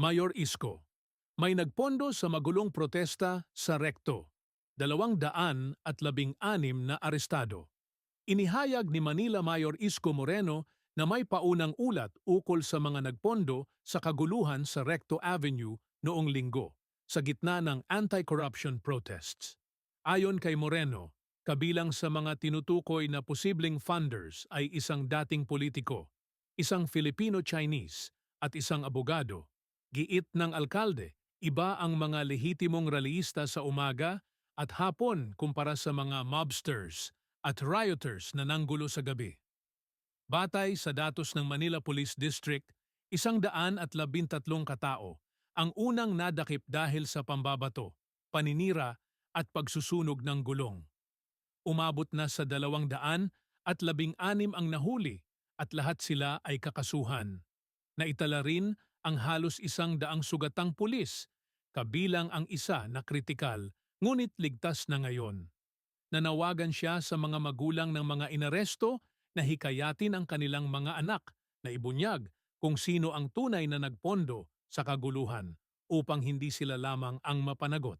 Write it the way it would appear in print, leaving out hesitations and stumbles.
Mayor Isko, may nagpondo sa magulong protesta sa Recto. 216 na arestado. Inihayag ni Manila Mayor Isko Moreno na may paunang ulat ukol sa mga nagpondo sa kaguluhan sa Recto Avenue noong linggo sa gitna ng anti-corruption protests. Ayon kay Moreno, kabilang sa mga tinutukoy na posibleng funders ay isang dating politiko, isang Filipino-Chinese at isang abogado. Giit ng alkalde, iba ang mga lehitimong rallyista sa umaga at hapon kumpara sa mga mobsters at rioters na nanggulo sa gabi. Batay sa datos ng Manila Police District, 113 katao ang unang nadakip dahil sa pambabato, paninira at pagsusunog ng gulong. Umabot na sa 216 ang nahuli at lahat sila ay kakasuhan. Naitala rin ang halos 100 sugatang pulis, kabilang ang isa na kritikal, ngunit ligtas na ngayon. Nanawagan siya sa mga magulang ng mga inaresto na hikayatin ang kanilang mga anak na ibunyag kung sino ang tunay na nagpondo sa kaguluhan upang hindi sila lamang ang mapanagot.